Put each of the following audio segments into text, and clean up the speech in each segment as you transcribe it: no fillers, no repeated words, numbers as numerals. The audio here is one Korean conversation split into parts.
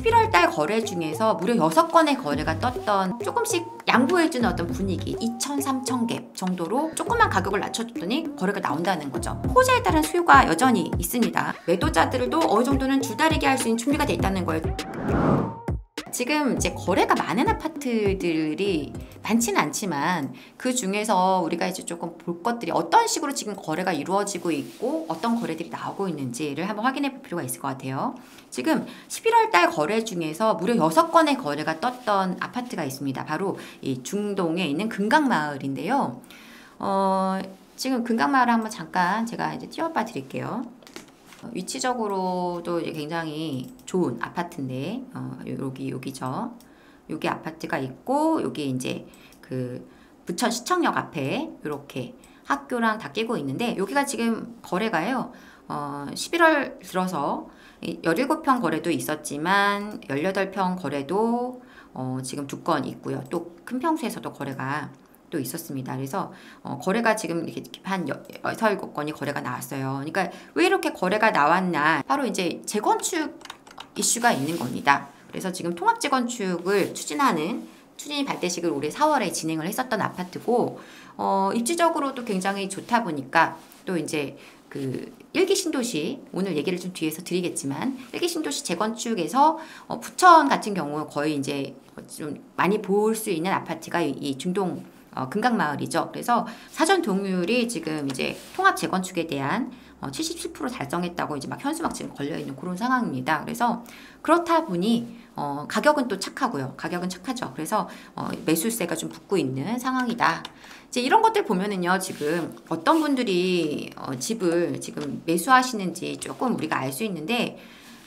11월 달 거래 중에서 무려 6건의 거래가 떴던 조금씩 양보해주는 어떤 분위기 2,000, 3,000갭 정도로 조금만 가격을 낮춰줬더니 거래가 나온다는 거죠. 호재에 따른 수요가 여전히 있습니다. 매도자들도 어느 정도는 줄다리기 할 수 있는 준비가 돼 있다는 거예요. 지금 이제 거래가 많은 아파트들이 많지는 않지만 그 중에서 우리가 이제 조금 볼 것들이 어떤 식으로 지금 거래가 이루어지고 있고 어떤 거래들이 나오고 있는지를 한번 확인해 볼 필요가 있을 것 같아요. 지금 11월 달 거래 중에서 무려 6건의 거래가 떴던 아파트가 있습니다. 바로 이 중동에 있는 금강마을인데요. 지금 금강마을을 한번 잠깐 제가 이제 띄워봐 드릴게요. 위치적으로도 굉장히 좋은 아파트인데 여기죠. 여기 아파트가 있고 여기 이제 그 부천 시청역 앞에 이렇게 학교랑 다 끼고 있는데 여기가 지금 거래가요. 11월 들어서 17평 거래도 있었지만 18평 거래도 지금 2건 있고요. 또 큰 평수에서도 거래가 또 있었습니다. 그래서 거래가 지금 이렇게 한 6, 7건이 거래가 나왔어요. 그러니까 왜 이렇게 거래가 나왔나? 바로 이제 재건축 이슈가 있는 겁니다. 그래서 지금 통합재건축을 추진이 발대식을 올해 4월에 진행을 했었던 아파트고 입지적으로도 굉장히 좋다 보니까 또 이제 그 1기 신도시 오늘 얘기를 좀 뒤에서 드리겠지만 1기 신도시 재건축에서 부천 같은 경우 거의 이제 좀 많이 볼 수 있는 아파트가 이 중동 금강마을이죠. 그래서 사전 동률이 지금 이제 통합 재건축에 대한 77% 달성했다고 이제 막 현수막 지금 걸려 있는 그런 상황입니다. 그래서 그렇다 보니 가격은 또 착하고요. 가격은 착하죠. 그래서 매수세가 좀 붙고 있는 상황이다. 이제 이런 것들 보면은요, 지금 어떤 분들이 집을 지금 매수하시는지 조금 우리가 알 수 있는데.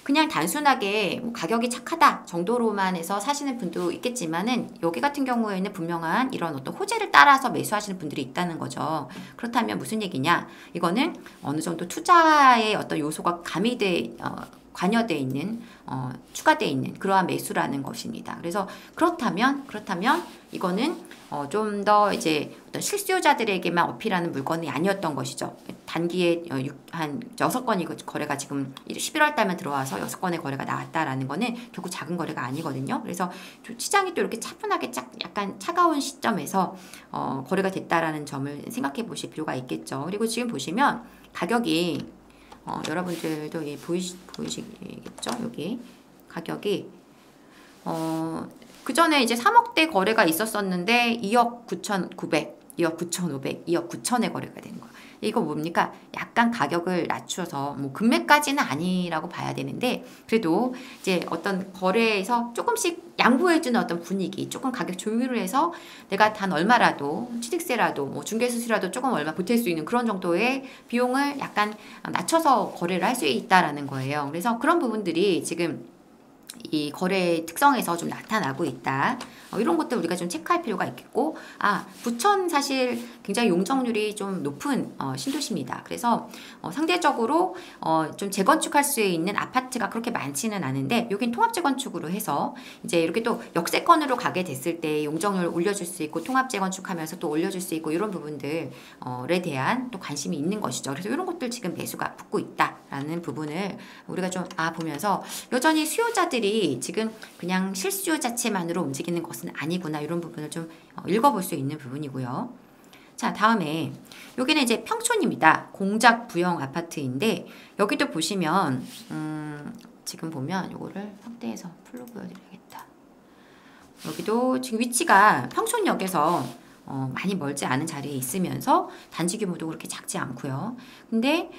그냥 단순하게 뭐 가격이 착하다 정도로만 해서 사시는 분도 있겠지만은 여기 같은 경우에는 분명한 이런 어떤 호재를 따라서 매수하시는 분들이 있다는 거죠. 그렇다면 무슨 얘기냐? 이거는 어느 정도 투자의 어떤 요소가 관여되어 있는 추가되어 있는 그러한 매수라는 것입니다. 그래서 그렇다면 이거는 좀 더 이제 어떤 실수요자들에게만 어필하는 물건이 아니었던 것이죠. 단기에 한 6건이 거래가 지금 11월 달만 들어와서 6건의 거래가 나왔다라는 거는 결국 작은 거래가 아니거든요. 그래서 시장이 또 이렇게 차분하게 약간 차가운 시점에서 거래가 됐다라는 점을 생각해 보실 필요가 있겠죠. 그리고 지금 보시면 가격이 여러분들도 보이시겠죠? 여기 가격이 그 전에 이제 3억대 거래가 있었었는데 2억 9,900, 2억 9,500, 2억 9천의 거래가 된 거예요. 이거 뭡니까? 약간 가격을 낮춰서 뭐 금매까지는 아니라고 봐야 되는데 그래도 이제 어떤 거래에서 조금씩 양보해주는 어떤 분위기, 조금 가격 조율을 해서 내가 단 얼마라도 취득세라도 뭐 중개수수라도 조금 얼마 보탤 수 있는 그런 정도의 비용을 약간 낮춰서 거래를 할 수 있다라는 거예요. 그래서 그런 부분들이 지금 이 거래 특성에서 좀 나타나고 있다. 이런 것들 우리가 좀 체크할 필요가 있겠고, 부천 사실 굉장히 용적률이 좀 높은 신도시입니다. 그래서 상대적으로 좀 재건축할 수 있는 아파트가 그렇게 많지는 않은데 여긴 통합재건축으로 해서 이제 이렇게 또 역세권으로 가게 됐을 때 용적률을 올려줄 수 있고 통합재건축하면서 또 올려줄 수 있고 이런 부분들에 대한 또 관심이 있는 것이죠. 그래서 이런 것들 지금 매수가 붙고 있다라는 부분을 우리가 좀 보면서 여전히 수요자들이 지금 그냥 실수요 자체만으로 움직이는 것은 아니구나 이런 부분을 좀 읽어볼 수 있는 부분이고요. 자, 다음에 여기는 이제 평촌입니다. 공작 부영 아파트인데 여기도 보시면 지금 보면 요거를 확대해서 풀로 보여드려야겠다. 여기도 지금 위치가 평촌역에서 많이 멀지 않은 자리에 있으면서 단지 규모도 그렇게 작지 않고요. 근데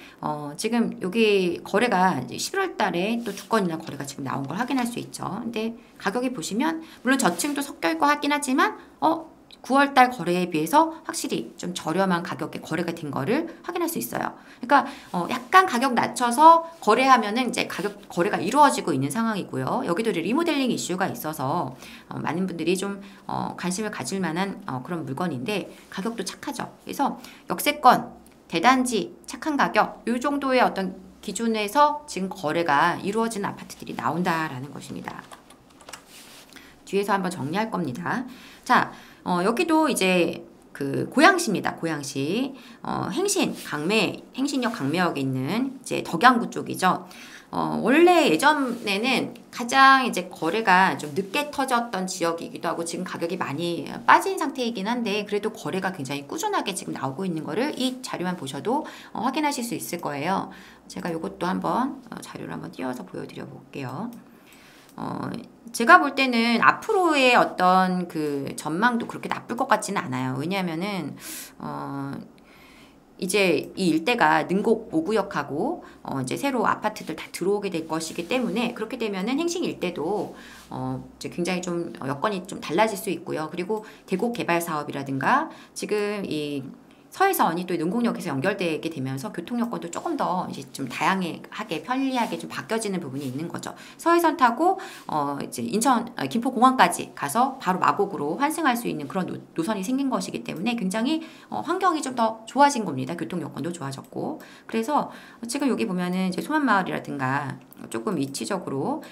지금 여기 거래가 11월 달에 또 2건이나 거래가 지금 나온 걸 확인할 수 있죠. 근데 가격이 보시면 물론 저층도 섞여 있고 하긴 하지만 9월 달 거래에 비해서 확실히 좀 저렴한 가격에 거래가 된 거를 확인할 수 있어요. 그러니까 약간 가격 낮춰서 거래하면은 이제 거래가 이루어지고 있는 상황이고요. 여기도 리모델링 이슈가 있어서 많은 분들이 좀 관심을 가질 만한 그런 물건인데 가격도 착하죠. 그래서 역세권, 대단지, 착한 가격 이 정도의 어떤 기준에서 지금 거래가 이루어지는 아파트들이 나온다라는 것입니다. 뒤에서 한번 정리할 겁니다. 자, 여기도 이제 그 고양시입니다. 고양시 행신역 강매역에 있는 이제 덕양구 쪽이죠. 원래 예전에는 가장 이제 거래가 좀 늦게 터졌던 지역이기도 하고 지금 가격이 많이 빠진 상태이긴 한데 그래도 거래가 굉장히 꾸준하게 지금 나오고 있는 거를 이 자료만 보셔도 확인하실 수 있을 거예요. 제가 이것도 한번 자료를 한번 띄워서 보여드려 볼게요. 제가 볼 때는 앞으로의 어떤 그 전망도 그렇게 나쁠 것 같지는 않아요. 왜냐하면은 이제 이 일대가 능곡 5구역하고 이제 새로 아파트들 다 들어오게 될 것이기 때문에 그렇게 되면은 행신 일대도 이제 굉장히 좀 여건이 좀 달라질 수 있고요. 그리고 계곡 개발 사업이라든가 지금 이 서해선이 또 능곡역에서 연결되게 되면서 교통 여건도 조금 더 이제 좀 다양하게 편리하게 좀 바뀌어지는 부분이 있는 거죠. 서해선 타고 이제 인천 김포공항까지 가서 바로 마곡으로 환승할 수 있는 그런 노선이 생긴 것이기 때문에 굉장히 환경이 좀 더 좋아진 겁니다. 교통 여건도 좋아졌고 그래서 지금 여기 보면은 이제 소만마을이라든가 조금 위치적으로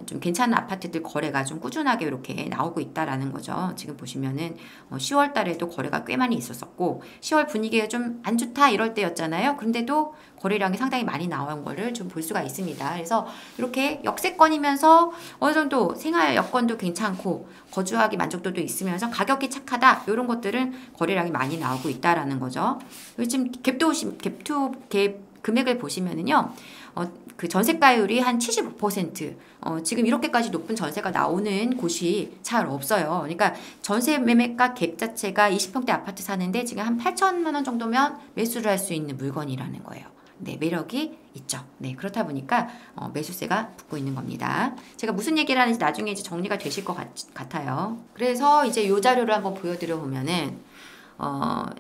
좀 괜찮은 아파트들 거래가 좀 꾸준하게 이렇게 나오고 있다라는 거죠. 지금 보시면은 10월 달에도 거래가 꽤 많이 있었었고 10월 분위기가 좀 안 좋다 이럴 때였잖아요. 그런데도 거래량이 상당히 많이 나온 거를 좀 볼 수가 있습니다. 그래서 이렇게 역세권이면서 어느 정도 생활 여건도 괜찮고 거주하기 만족도도 있으면서 가격이 착하다 이런 것들은 거래량이 많이 나오고 있다라는 거죠. 지금 갭 금액을 보시면은요. 그 전세가율이 한 75%. 지금 이렇게까지 높은 전세가 나오는 곳이 잘 없어요. 그러니까 전세 매매가 갭 자체가 20평대 아파트 사는데 지금 한 8천만 원 정도면 매수를 할 수 있는 물건이라는 거예요. 네, 매력이 있죠. 네, 그렇다 보니까 매수세가 붙고 있는 겁니다. 제가 무슨 얘기를 하는지 나중에 이제 정리가 되실 것 같아요. 그래서 이제 이 자료를 한번 보여드려 보면은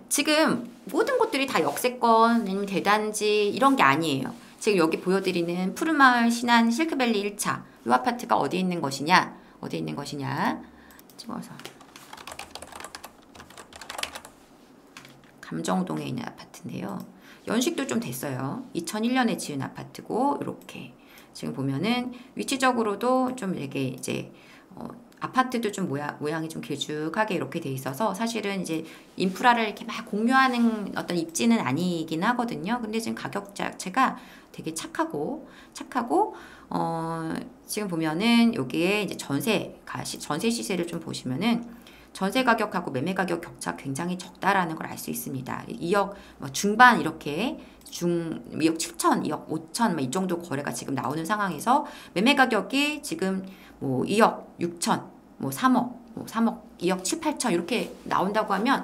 지금 모든 곳들이 다 역세권 아니면 대단지 이런 게 아니에요. 지금 여기 보여드리는 푸른마을 신안 실크밸리 1차 이 아파트가 어디에 있는 것이냐 찍어서 감정동에 있는 아파트인데요. 연식도 좀 됐어요. 2001년에 지은 아파트고 이렇게 지금 보면은 위치적으로도 좀 이렇게 이제 아파트도 좀 모양이 좀 길쭉하게 이렇게 돼 있어서 사실은 이제 인프라를 이렇게 막 공유하는 어떤 입지는 아니긴 하거든요. 근데 지금 가격 자체가 되게 착하고 지금 보면은 여기에 이제 전세 시세를 좀 보시면은 전세 가격하고 매매 가격 격차 굉장히 적다라는 걸 알 수 있습니다. 2억 중반 이렇게 2억 7천, 2억 5천 이 정도 거래가 지금 나오는 상황에서 매매 가격이 지금 뭐 2억 6천, 뭐 3억, 2억 7, 8천 이렇게 나온다고 하면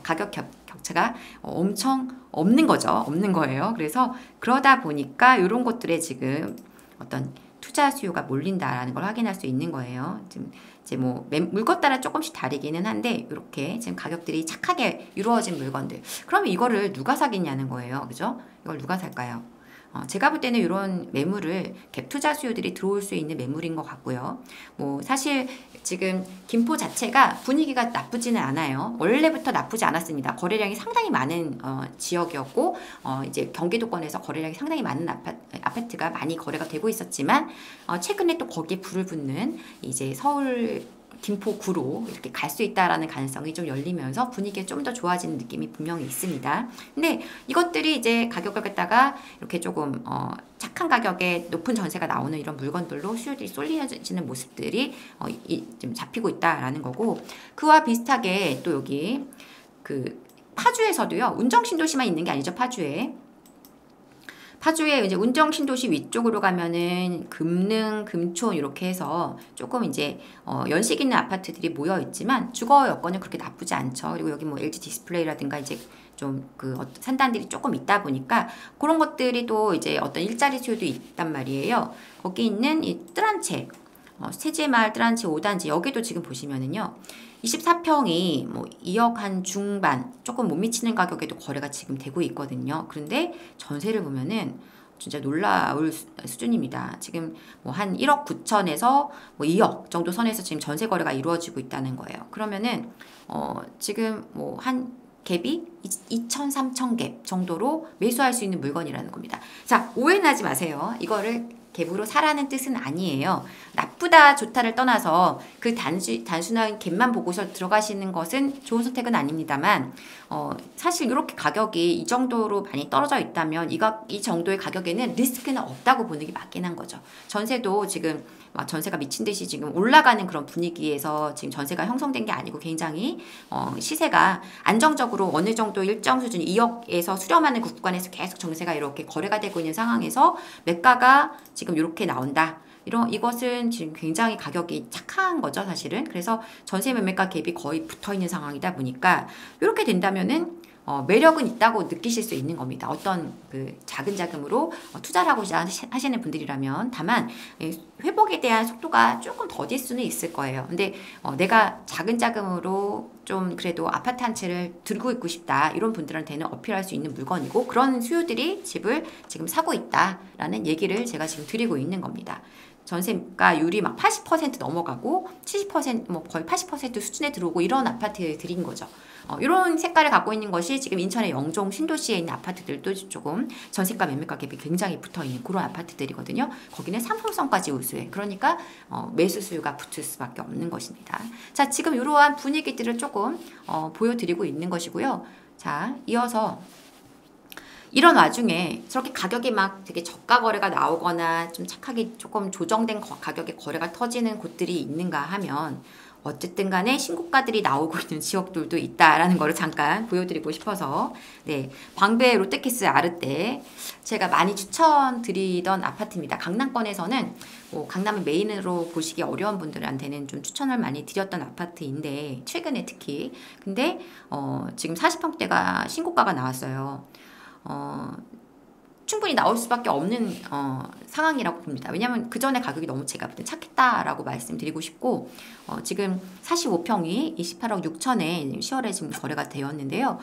가격 격차가 엄청 없는 거죠. 없는 거예요. 그래서 그러다 보니까 이런 것들에 지금 어떤 투자 수요가 몰린다라는 걸 확인할 수 있는 거예요. 지금 이제 뭐 물건 따라 조금씩 다르기는 한데 이렇게 지금 가격들이 착하게 이루어진 물건들. 그러면 이거를 누가 사겠냐는 거예요. 그죠? 이걸 누가 살까요? 제가 볼 때는 이런 매물을 갭 투자 수요들이 들어올 수 있는 매물인 것 같고요. 뭐 사실 지금 김포 자체가 분위기가 나쁘지는 않아요. 원래부터 나쁘지 않았습니다. 거래량이 상당히 많은 지역이었고 이제 경기도권에서 거래량이 상당히 많은 아파트가 많이 거래가 되고 있었지만 최근에 또 거기에 불을 붙는 이제 서울 김포구로 이렇게 갈 수 있다라는 가능성이 좀 열리면서 분위기가 좀 더 좋아지는 느낌이 분명히 있습니다. 근데 이것들이 이제 가격을 갖다가 이렇게 조금 착한 가격에 높은 전세가 나오는 이런 물건들로 수요들이 쏠리지는 모습들이 좀 잡히고 있다라는 거고 그와 비슷하게 또 여기 그 파주에서도요. 운정신도시만 있는 게 아니죠. 파주에 이제 운정신도시 위쪽으로 가면은 금능, 금촌 이렇게 해서 조금 이제 연식 있는 아파트들이 모여 있지만 주거 여건은 그렇게 나쁘지 않죠. 그리고 여기 뭐 LG 디스플레이라든가 이제 좀 그 산단들이 조금 있다 보니까 그런 것들이 또 이제 어떤 일자리 수요도 있단 말이에요. 거기 있는 이 뜰한채 세제마을 뜰한채 5단지 여기도 지금 보시면은요. 24평이 뭐 2억 한 중반 조금 못 미치는 가격에도 거래가 지금 되고 있거든요. 그런데 전세를 보면은 진짜 놀라울 수준입니다. 지금 뭐 한 1억 9천에서 뭐 2억 정도 선에서 지금 전세 거래가 이루어지고 있다는 거예요. 그러면은 지금 뭐 한 갭이 2천, 3천 갭 정도로 매수할 수 있는 물건이라는 겁니다. 자, 오해는 하지 마세요. 이거를 갭으로 사라는 뜻은 아니에요. 나쁘다 좋다를 떠나서 그 단순한 갭만 보고서 들어가시는 것은 좋은 선택은 아닙니다만 사실 이렇게 가격이 이 정도로 많이 떨어져 있다면 이 정도의 가격에는 리스크는 없다고 보는 게 맞긴 한 거죠. 전세도 지금 막 전세가 미친 듯이 지금 올라가는 그런 분위기에서 지금 전세가 형성된 게 아니고 굉장히 시세가 안정적으로 어느 정도 일정 수준 2억에서 수렴하는 구간에서 계속 전세가 이렇게 거래가 되고 있는 상황에서 매가가 지금 이렇게 나온다. 이것은 지금 굉장히 가격이 착한 거죠, 사실은. 그래서 전세 매매가 갭이 거의 붙어 있는 상황이다 보니까 이렇게 된다면은 매력은 있다고 느끼실 수 있는 겁니다. 어떤 그 작은 자금으로 투자를 하고자 하시는 분들이라면. 다만 회복에 대한 속도가 조금 더딜 수는 있을 거예요. 근데 내가 작은 자금으로 좀 그래도 아파트 한 채를 들고 있고 싶다, 이런 분들한테는 어필할 수 있는 물건이고, 그런 수요들이 집을 지금 사고 있다라는 얘기를 제가 지금 드리고 있는 겁니다. 전세가율이 막 80% 넘어가고 70% 뭐 거의 80% 수준에 들어오고 이런 아파트들인 거죠. 이런 색깔을 갖고 있는 것이 지금 인천의 영종 신도시에 있는 아파트들도 조금 전세가 매매가 갭이 굉장히 붙어있는 그런 아파트들이거든요. 거기는 상품성까지 우수해. 그러니까 매수 수요가 붙을 수밖에 없는 것입니다. 자, 지금 이러한 분위기들을 조금 보여드리고 있는 것이고요. 자, 이어서 이런 와중에 저렇게 가격이 막 되게 저가 거래가 나오거나 좀 착하게 조금 조정된 가격의 거래가 터지는 곳들이 있는가 하면, 어쨌든 간에 신고가들이 나오고 있는 지역들도 있다라는 거를 잠깐 보여드리고 싶어서, 네, 방배 롯데캐슬 아르떼 제가 많이 추천드리던 아파트입니다. 강남권에서는 강남을 메인으로 보시기 어려운 분들한테는 좀 추천을 많이 드렸던 아파트인데, 최근에 특히 근데 지금 40평대가 신고가가 나왔어요. 충분히 나올 수밖에 없는 상황이라고 봅니다. 왜냐하면 그 전에 가격이 너무 제가 그때 착했다라고 말씀드리고 싶고, 지금 45평이 28억 6천에 10월에 지금 거래가 되었는데요.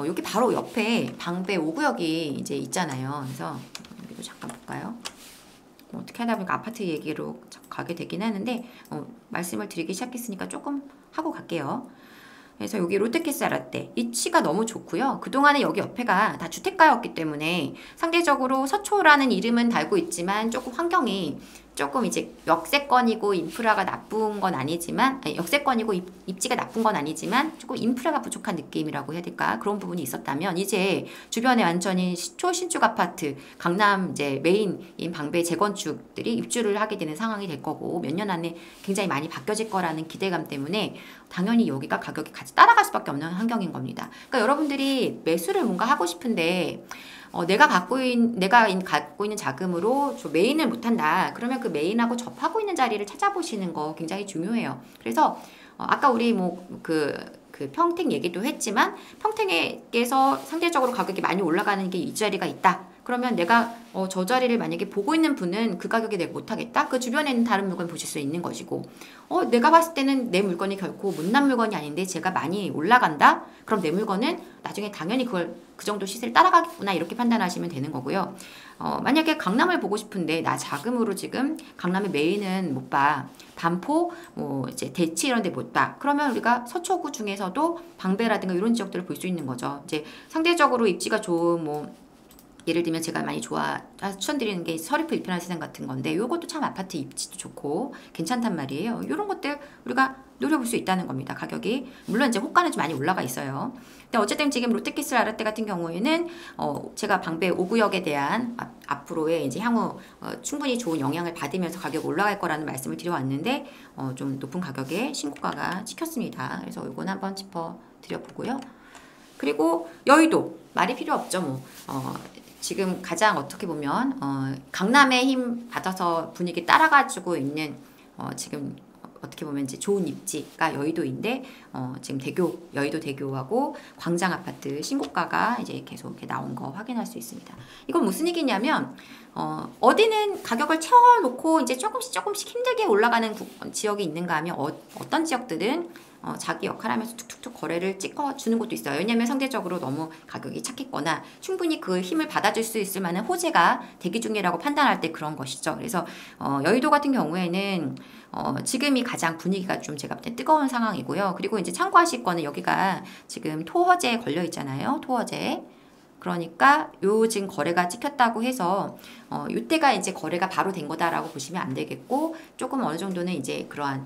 여기 바로 옆에 방배 5구역이 이제 있잖아요. 그래서 여기도 잠깐 볼까요? 어떻게 하다 보니까 아파트 얘기로 가게 되긴 하는데, 말씀을 드리기 시작했으니까 조금 하고 갈게요. 그래서 여기 롯데캐슬 아르떼 위치가 너무 좋고요. 그동안에 여기 옆에가 다 주택가였기 때문에 상대적으로 서초라는 이름은 달고 있지만 조금 환경이 조금 이제 역세권이고 인프라가 나쁜 건 아니지만, 역세권이고 입지가 나쁜 건 아니지만 조금 인프라가 부족한 느낌이라고 해야 될까, 그런 부분이 있었다면, 이제 주변에 완전히 초신축 아파트, 강남 이제 메인인 방배 재건축들이 입주를 하게 되는 상황이 될 거고, 몇 년 안에 굉장히 많이 바뀌어질 거라는 기대감 때문에 당연히 여기가 가격이 같이 따라갈 수밖에 없는 환경인 겁니다. 그러니까 여러분들이 매수를 뭔가 하고 싶은데 내가 갖고 있는 자금으로 메인을 못한다. 그러면 그 메인하고 접하고 있는 자리를 찾아보시는 거 굉장히 중요해요. 그래서 아까 우리 그 평택 얘기도 했지만, 평택에서 상대적으로 가격이 많이 올라가는 게 이 자리가 있다. 그러면 내가 저 자리를 만약에 보고 있는 분은 그 가격에 내가 못하겠다? 그 주변에 있는 다른 물건 보실 수 있는 것이고, 내가 봤을 때는 내 물건이 결코 못난 물건이 아닌데 제가 많이 올라간다? 그럼 내 물건은 나중에 당연히 그 정도 시세를 따라가겠구나, 이렇게 판단하시면 되는 거고요. 만약에 강남을 보고 싶은데 나 자금으로 지금 강남의 메인은 못 봐. 반포, 이제 대치 이런 데 못 봐. 그러면 우리가 서초구 중에서도 방배라든가 이런 지역들을 볼 수 있는 거죠. 이제 상대적으로 입지가 좋은 예를 들면 제가 많이 추천드리는 게 서리프 1편한 세상 같은 건데, 요것도 참 아파트 입지도 좋고 괜찮단 말이에요. 이런 것들 우리가 노려볼 수 있다는 겁니다. 가격이 물론 이제 호가는 좀 많이 올라가 있어요. 근데 어쨌든 지금 롯데캐슬 아르떼 같은 경우에는 제가 방배 5구역에 대한 앞으로의 이제 향후 충분히 좋은 영향을 받으면서 가격이 올라갈 거라는 말씀을 드려왔는데, 좀 높은 가격에 신고가가 찍혔습니다. 그래서 이건 한번 짚어 드려보고요. 그리고 여의도 말이 필요 없죠. 지금 가장 어떻게 보면 강남의 힘 받아서 분위기 따라가지고 있는 지금 어떻게 보면 이제 좋은 입지가 여의도인데, 지금 여의도 대교하고 광장 아파트 신고가가 이제 계속 이렇게 나온 거 확인할 수 있습니다. 이건 무슨 얘기냐면, 어디는 가격을 채워놓고 이제 조금씩 힘들게 올라가는 지역이 있는가 하면, 어떤 지역들은 자기 역할하면서 툭툭툭 거래를 찍어주는 것도 있어요. 왜냐하면 상대적으로 너무 가격이 착했거나 충분히 그 힘을 받아줄 수 있을 만한 호재가 대기 중이라고 판단할 때 그런 것이죠. 그래서 여의도 같은 경우에는 지금이 가장 분위기가 좀 제가 볼 때 뜨거운 상황이고요. 그리고 이제 참고하실 거는, 여기가 지금 토허제에 걸려 있잖아요. 토허제. 그러니까 요 지금 거래가 찍혔다고 해서 요때가 이제 거래가 바로 된 거다라고 보시면 안 되겠고, 조금 어느 정도는 이제 그러한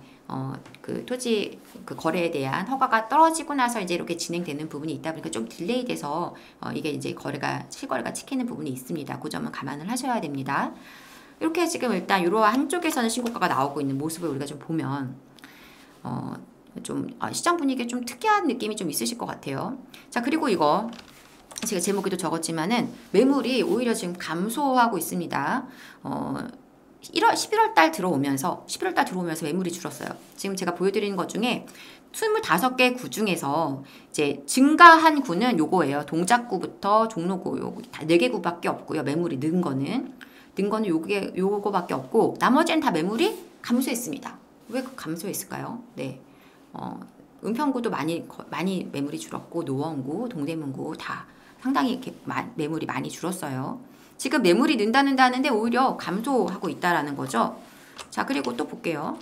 그 토지 그 거래에 대한 허가가 떨어지고 나서 이제 이렇게 진행되는 부분이 있다 보니까 좀 딜레이 돼서 이게 이제 거래가 실거래가 찍히는 부분이 있습니다. 그 점은 감안을 하셔야 됩니다. 이렇게 지금 일단 이러한 한쪽에서는 신고가가 나오고 있는 모습을 우리가 좀 보면 좀 시장 분위기에 좀 특이한 느낌이 좀 있으실 것 같아요. 자, 그리고 이거 제가 제목에도 적었지만은 매물이 오히려 지금 감소하고 있습니다. 11월 달 들어오면서 매물이 줄었어요. 지금 제가 보여드리는 것 중에 25개 구 중에서 이제 증가한 구는 요거예요. 동작구부터 종로구 요거 다 4개 구밖에 없고요. 매물이 는 거는 요거밖에 없고, 나머지는 다 매물이 감소했습니다. 왜 감소했을까요? 네. 은평구도 많이 매물이 줄었고, 노원구, 동대문구 다 상당히 이렇게 매물이 많이 줄었어요. 지금 매물이 는다 하는데 오히려 감소하고 있다라는 거죠. 자, 그리고 또 볼게요.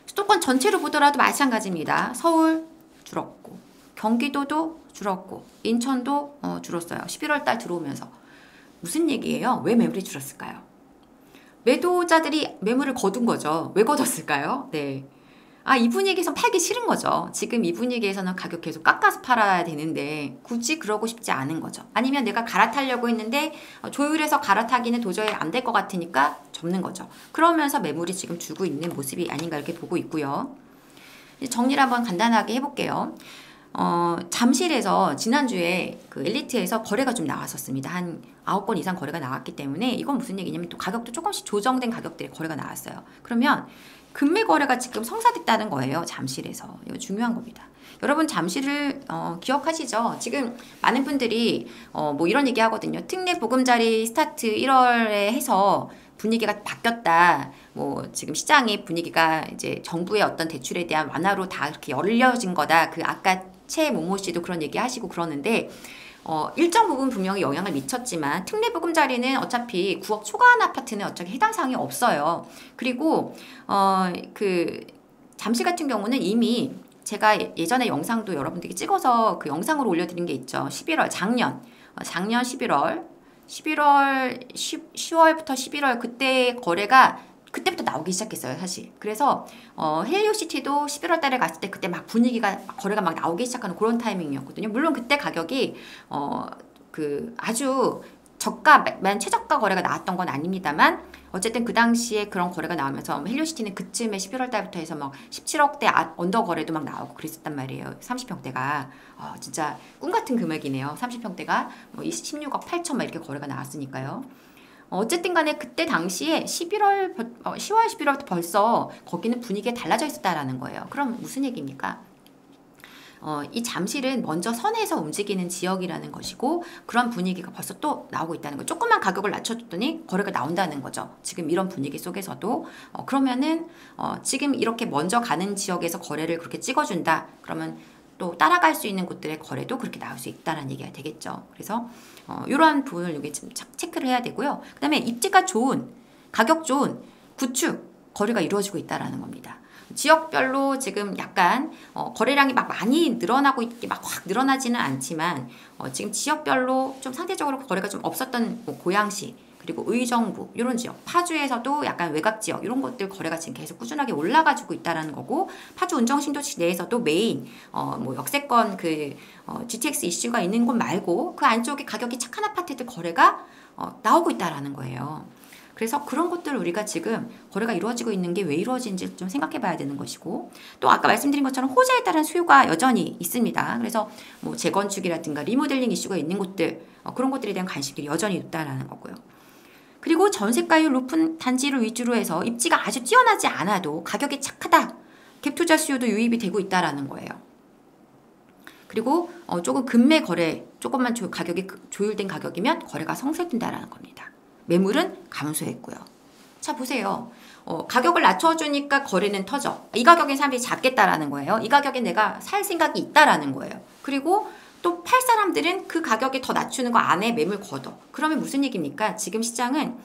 수도권 전체로 보더라도 마찬가지입니다. 서울 줄었고, 경기도도 줄었고, 인천도 줄었어요. 11월 달 들어오면서. 무슨 얘기예요? 왜 매물이 줄었을까요? 매도자들이 매물을 거둔 거죠. 왜 거뒀을까요? 네. 이 분위기에선 팔기 싫은 거죠. 지금 이 분위기에서는 가격 계속 깎아서 팔아야 되는데 굳이 그러고 싶지 않은 거죠. 아니면 내가 갈아타려고 했는데 조율해서 갈아타기는 도저히 안 될 것 같으니까 접는 거죠. 그러면서 매물이 지금 줄고 있는 모습이 아닌가 이렇게 보고 있고요. 정리를 한번 간단하게 해볼게요. 잠실에서 지난주에 그 엘리트에서 거래가 좀 나왔었습니다. 한 9건 이상 거래가 나왔기 때문에 이건 무슨 얘기냐면 또 가격도 조금씩 조정된 가격들의 거래가 나왔어요. 그러면 금매 거래가 지금 성사됐다는 거예요. 잠실에서. 이거 중요한 겁니다. 여러분 잠실을 기억하시죠? 지금 많은 분들이 뭐 이런 얘기 하거든요. 특례 보금자리 스타트 1월에 해서 분위기가 바뀌었다. 뭐 지금 시장의 분위기가 이제 정부의 어떤 대출에 대한 완화로 다 이렇게 열려진 거다. 그 아까 최모모 씨도 그런 얘기 하시고 그러는데 일정 부분 분명히 영향을 미쳤지만 특례보금자리는 어차피 9억 초과한 아파트는 어차피 해당 사항이 없어요. 그리고 그 잠실 같은 경우는 이미 제가 예전에 영상도 여러분들께 찍어서 그 영상으로 올려드린 게 있죠. 11월 작년 11월 10월부터 11월 그때 거래가 그때부터 나오기 시작했어요, 사실. 그래서 헬리오시티도 11월 달에 갔을 때 그때 막 분위기가 거래가 막 나오기 시작하는 그런 타이밍이었거든요. 물론 그때 가격이 그 아주 최저가 거래가 나왔던 건 아닙니다만 어쨌든 그 당시에 그런 거래가 나오면서 헬리오시티는 그쯤에 11월 달부터 해서 막 17억대 언더 거래도 막 나오고 그랬었단 말이에요. 30평대가 진짜 꿈 같은 금액이네요. 30평대가 뭐 16억 8천 막 이렇게 거래가 나왔으니까요. 어쨌든 간에 그때 당시에 10월, 11월부터 벌써 거기는 분위기가 달라져 있었다라는 거예요. 그럼 무슨 얘기입니까? 이 잠실은 먼저 선에서 움직이는 지역이라는 것이고 그런 분위기가 벌써 또 나오고 있다는 거예요. 조금만 가격을 낮춰줬더니 거래가 나온다는 거죠. 지금 이런 분위기 속에서도 그러면은 지금 이렇게 먼저 가는 지역에서 거래를 그렇게 찍어준다. 그러면 또 따라갈 수 있는 곳들의 거래도 그렇게 나올 수 있다는 얘기가 되겠죠. 그래서 이러한 부분을 여기 좀 체크를 해야 되고요. 그 다음에 입지가 좋은, 가격 좋은 구축 거래가 이루어지고 있다는 겁니다. 지역별로 지금 약간 거래량이 막 많이 늘어나고 있게 막 확 늘어나지는 않지만 지금 지역별로 좀 상대적으로 거래가 좀 없었던 뭐 고양시 그리고 의정부 이런 지역, 파주에서도 약간 외곽 지역 이런 것들 거래가 지금 계속 꾸준하게 올라가지고 있다라는 거고, 파주 운정신도시 내에서도 메인 뭐 역세권 그 GTX 이슈가 있는 곳 말고 그 안쪽에 가격이 착한 아파트들 거래가 나오고 있다라는 거예요. 그래서 그런 것들을 우리가 지금 거래가 이루어지고 있는 게 왜 이루어지는지 좀 생각해 봐야 되는 것이고, 또 아까 말씀드린 것처럼 호재에 따른 수요가 여전히 있습니다. 그래서 뭐 재건축이라든가 리모델링 이슈가 있는 곳들 그런 것들에 대한 관심들이 여전히 있다라는 거고요. 그리고 전세가율 높은 단지를 위주로 해서 입지가 아주 뛰어나지 않아도 가격이 착하다. 갭투자 수요도 유입이 되고 있다라는 거예요. 그리고 조금 금매 거래, 조금만 가격이 조율된 가격이면 거래가 성사된다라는 겁니다. 매물은 감소했고요. 자, 보세요. 가격을 낮춰주니까 거래는 터져. 이 가격엔 사람들이 잡겠다라는 거예요. 이 가격에 내가 살 생각이 있다라는 거예요. 그리고 또 팔 사람들은 그 가격에 더 낮추는 거 안에 매물 걷어. 그러면 무슨 얘기입니까? 지금 시장은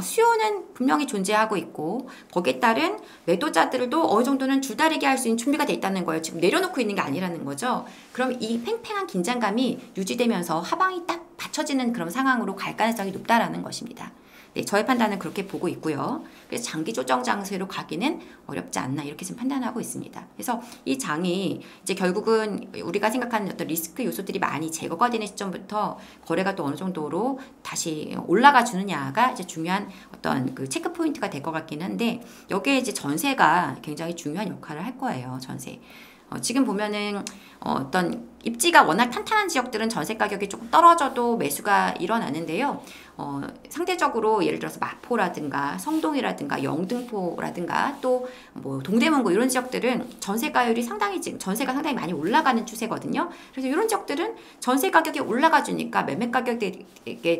수요는 분명히 존재하고 있고 거기에 따른 매도자들도 어느 정도는 줄다리기 할 수 있는 준비가 돼 있다는 거예요. 지금 내려놓고 있는 게 아니라는 거죠. 그럼 이 팽팽한 긴장감이 유지되면서 하방이 딱 받쳐지는 그런 상황으로 갈 가능성이 높다라는 것입니다. 네, 저의 판단은 그렇게 보고 있고요. 그래서 장기 조정 장세로 가기는 어렵지 않나 이렇게 지금 판단하고 있습니다. 그래서 이 장이 이제 결국은 우리가 생각하는 어떤 리스크 요소들이 많이 제거가 되는 시점부터 거래가 또 어느 정도로 다시 올라가 주느냐가 이제 중요한 어떤 그 체크 포인트가 될 것 같긴 한데 여기에 이제 전세가 굉장히 중요한 역할을 할 거예요. 전세. 지금 보면은 어떤 입지가 워낙 탄탄한 지역들은 전세 가격이 조금 떨어져도 매수가 일어나는데요. 상대적으로 예를 들어서 마포라든가 성동이라든가 영등포라든가 또 뭐 동대문구 이런 지역들은 전세가율이 상당히 지금 전세가 상당히 많이 올라가는 추세거든요. 그래서 이런 지역들은 전세 가격이 올라가 주니까 매매 가격에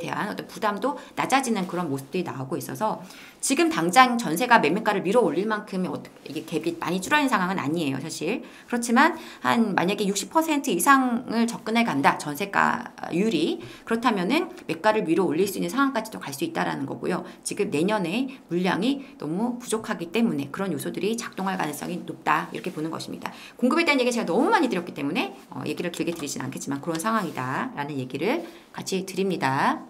대한 어떤 부담도 낮아지는 그런 모습들이 나오고 있어서 지금 당장 전세가 매매가를 밀어 올릴 만큼의 이게 갭이 많이 줄어있는 상황은 아니에요, 사실. 그렇지만 한 만약에 60% 이상을 접근해 간다, 전세가율이. 그렇다면은 매가를 밀어 올릴 수 있는 상황까지도 갈 수 있다라는 거고요. 지금 내년에 물량이 너무 부족하기 때문에 그런 요소들이 작동할 가능성이 높다, 이렇게 보는 것입니다. 공급에 대한 얘기 제가 너무 많이 드렸기 때문에 얘기를 길게 드리진 않겠지만 그런 상황이다라는 얘기를 같이 드립니다.